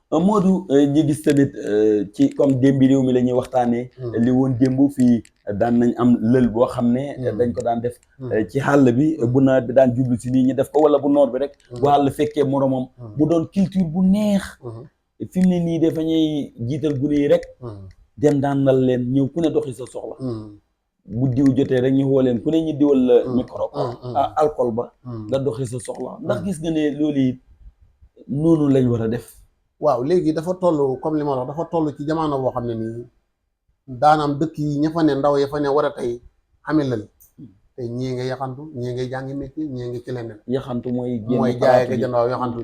Modou ñu gis tamit ci comme démbi réew mi la ñuy waxtaanee. li woon démb fii daan nañ am lël boo xam ne. dañ ko daan def. ci xàll bi bu nawet bi daan jublu si nii ñu def ko wala bu noor bi rek. bu xàll fekkee moromam. mu doon culture bu neex. fi mu ne nii dafa ñuy jiital gune yi rek. dem daan nal leen ñëw ku ne doxi sa soxla. bu diw jotee rek ñu woo leen ku ne ñu diwal la micro. alcool ba. nga doxi sa soxla ndax gis nga ne loolu it noonu lañ war a def. waaw léegi dafa toll comme li ma wax dafa toll ci jamono boo xam ne nii daanaam dëkk yi ña fa ne ndaw ya fa ne war a tey xame lal te ñii nga yaxantu ñii ngay jàngi métier ñii nga ci leneen. yaxantu mooy jaay ak jënd waaw yaxantu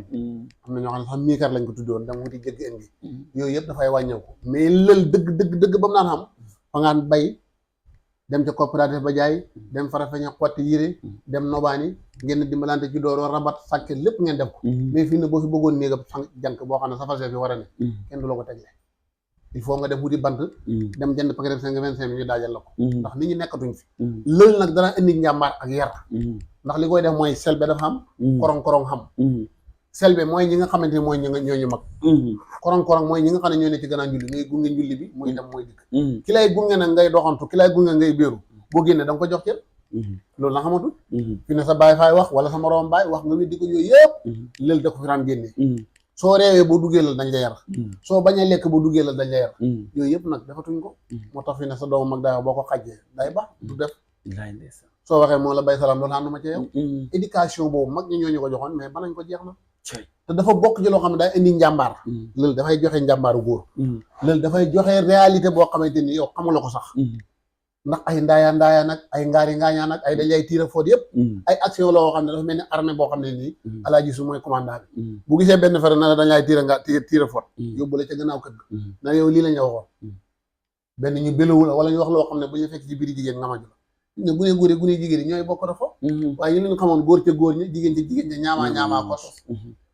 am na ñoo xam ne sax miikar lañ ko tuddoon dama wuti jëgg indi yooyu yëpp dafay wàññeeku mais lël dëgg ba mu naan xam fa ngaan bay dem ca coopérative ba jaay dem Farafeña xotti yére dem nobaani ngeen dimbalante ci dooroo rabat sàkke lépp ngeen def ko mais fii ne boo fi bëggoon néega jànk boo xam ne safar fi war a ne kenn du la ko tegle il faut nga dem wuti bant dem jënd paquet 25 ñu daajal la ko ndax nit ñi nekkatuñ fi lël nag dana indi njàmbaar ak yar ndax li koy def mooy selbe dafa am korong-korong xam selbe mooy ñi nga xamante ni mooy ñooñu mag korong-korong mooy ñi nga xam ne ñoo ne ci gannaaw njulli ngay gunge njulli bi muy dem mooy dikk ki lay gunge nag ngay doxantu ki lay gunge ngay béeru boo génne da nga ko jox cër loolu na xamatul fi ne sa baay faay wax wala sa moroom baay wax nga weddi ko yooyu yëpp lël da ko fi daan génne soo reewee boo duggee la dañ la yar soo bañee lekk boo duggee la dañ la yar yooyu yëpp nag defatuñ ko moo tax fi ne sa doomu mag daay wax boo ko xajjee day baax du def soo waxee moo la bay salaam loolu ànduma ci yow éducation boobu mag ñi ñooñu ko joxoon mais banañ ko jeex na te dafa bokk ci loo xam ne day indi njàmbaar lël dafay joxe njàmbaaru góor lël dafay joxe réalité boo xamante ni yow xamula ko sax ndax ay ndaaya nag ay ngaari ngaañaa nag ay dañ lay tiira foot yëpp ay action la woo xam ne dafa mel ni armée boo xam ne nii alaaji su mooy commandant bi bu gisee benn fere na la dañ lay tiira foot yóbbu la ca gannaaw kër ga na yow lii lañ la waxoon benn ñu bélowu la wala ñu wax loo xam ne bu ñu fekk ci biir jigéen nga maju la ne gune góor yi gune jigéen yi ñooy bokk dafa waaye ñu leen xamoon góor ca góor ñi jigéen ca jigéen ña ñaamaa ko sos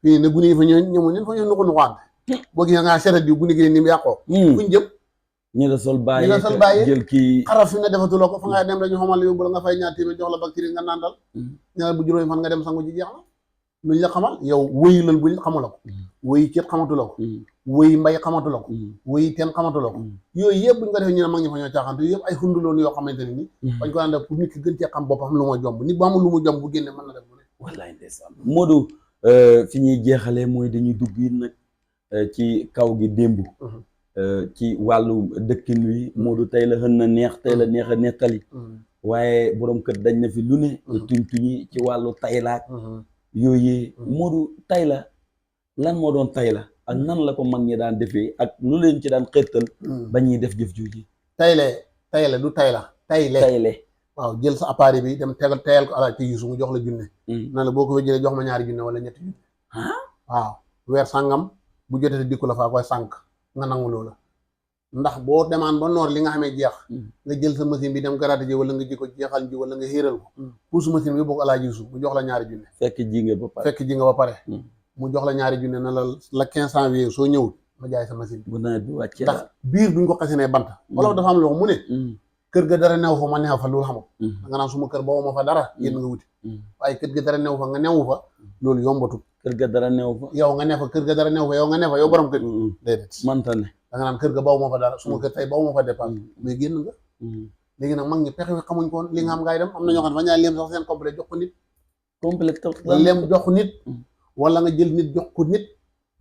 fii ne gune yi fa ñëmu ñun fa ñoo nuxu nuxaante boo gisee nga seetat bi gune gi ni mu yàqoo fuñ jëm ñi la sol bàyyi jël kii xaraf fi ne defatuloo ko fa ngay dem rek ñu xamal yóbbu la nga fay ñaar téeméer jox la bactérie nga naan dal ñaar bu juróomi fan nga dem sangu ji jeex na luñ la xamal yow wëyi lal buñ xamula ko wëyi ceet xamatula ko wëyi mbay xamatula ko wëyi teen xamatula ko yooyu yëpp buñ ko defee ñu ne mag ñi fa ñoo caaxaan te yooyu yëpp ay xunduloon yoo xamante ne ni bañ ko daan def pour nit ki gën cee xam boppam lu ma jomb nit bu amul lu mu jomb bu génne mën na def lu ne wallaay ndeysaan Modou fi ñuy jeexalee mooy dañuy dugg yi nag ci kaw gi démb ci wàllu dëkkin wi Modou tey la xën na neex tey la neex a nettali waaye borom kër dañ na fi lu ne tuñ tuñi ci wàllu taylaak yooyu Modou tay la lan moo doon tay la ak nan la ko mag ñi daan defee ak lu leen ci daan xettal ba ñuy def jëf jooji tayle du tay la tayle waaw jël sa appareil bi dem tegal tayal ko alaaj te yusu mu jox la junne na la boo ko fa jëlee jox ma ñaari junne wala ñetti junne waaw weer sàngam bu jotee dikku la faa koy sànk nga nangu loola ndax boo demaan ba noor li nga xamee jeex nga jël sa machine bi dem garaate ji wala nga ji ko jeexal ji wala nga xiiral ko puus machine bi boo ko alaaji Yuusu mu jox la ñaari junne fekk ji nga ba pare mu jox la ñaari junne na la 15 janvier soo ñëwul ma jaay sa machine bi bu nawet bi wàccee ndax biir duñ ko xasinee bant wala dafa am loo mu ne kër ga dara new fa ma neew fa loolu xamul nga naan suma kër boobu ma fa dara yéen nga wuti waaye kër ga dara new fa nga newu fa loolu yombatu kër ga dara new fa yow nga ne fa kër ga dara new fa yow nga ne fa yow borom kër déedéet manta ne da nga naan kër ga baw ma fa dara suma kër tey baw ma fa dépense mais génn nga léegi nag mag ñi pexe wi xamuñ koon li nga xam ngay dem am na ñoo xam ne fa ñaa leem sax seen complet jox ko nit leem jox ko nit wala nga jël nit jox ko nit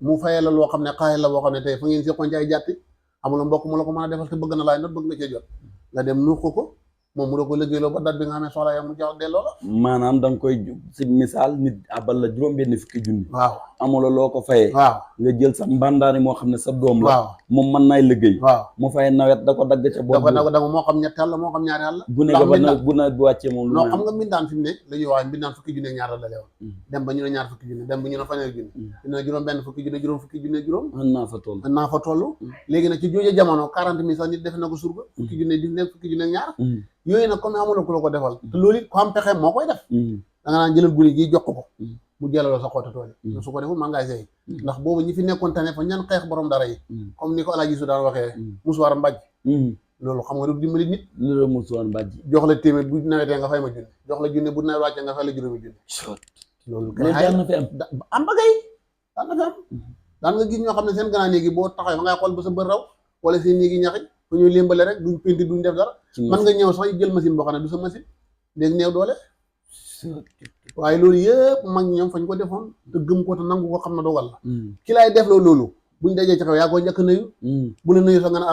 mu fayee la loo xam ne xaalis la boo xam ne tey fa ngeen seqoon ci ay jàtti amul mbokk mu la ko mën a defal te bëgg na laay not bëgg nga cee jot nga dem nuux ko moom mu da ko liggéeyloo ba date bi nga xam ne soxla yow mu jox delloo la maanaam da nga koy si misaal nit abal la juróom-benn fukki junni waaw amula loo ko fayee waaw nga jël sa mbandaani moo xam ne sa doom la waaw moom mën naay liggéey waaw mu fay nawet da ko dagg ca bopp da ko dagg moo xam ñetti àll moo xam ñaari àll bu nekk ba bu nawet bi wàccee moom non xam nga mbindaan fi mu ne la ñuy wax mbindaan fukki junne ñaar la dale woon dem ba ñu ne ñaar fukki junne dem ba ñu ne fanweeri junne ñu ne juróom benn fukki junne juróom fukki junne juróom mën naa fa toll léegi nag ci jooju jamono 40 000 sax nit defe na ko surga fukki junne di nekk fukki junne ñaar yooyu nag comme amuloo ku la ko defal te loolu it ko am pexe moo koy def da nga naan jëlal gune gi jox ko mu jëlaloo sa xoota tool yi su ko deful maa ngay sey ndax boobu ñi fi nekkoon tane fa ñan xeex borom dara yi comme ni ko Alaaji Su daan waxee musuwaar mbàjj loolu xam nga du dimbali nit loolu musuwaar mbàjj jox la téeméer bu nawetee nga fay ma junne jox la junne bu nawet wàccee nga fay la juróomi junne loolu daan na fi am am ba gay daan na fi am daan nga gis ñoo xam ne seen gannaaw néegi boo taxawee fa ngay xool ba sa bër raw wala seen néegi ñaxi fu ñuy lémbale rek duñ penti duñ def dara man nga ñëw sax jël machine boo xam ne du sa machine léegi néew doole waaye loolu yëpp mag ñoom fañ ko defoon te gëm ko te nangu ko xam ne dogal la ki laay def loolu buñ dajee ci xew yaa ko njëkk nuyu bu la nuyu sax nga ne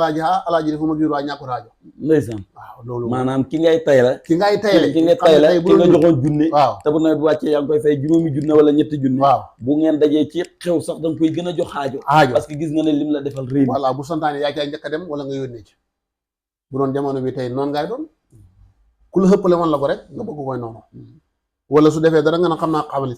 alaaji defu ma giir waa ñàkku raajo ndeysaan waaw loolu maanaam ki ngay tay la ki ngay tayle ki nga tay la ki nga joxoon junne waaw te bu nawet bi wàccee yaa ngi koy fay juróomi junne wala ñetti junne waaw bu ngeen dajee ci xew sax da nga koy gën a jox aajo parce que gis nga ne lim la defal réew voilà bu santaane yaa caay njëkk a dem wala nga yónnee ci bu doon jamono bi tey noonu ngay doon ku la xëppale woon la ko rek nga bëgg koy noonu wala su defee dara nga ne xam naa xabalit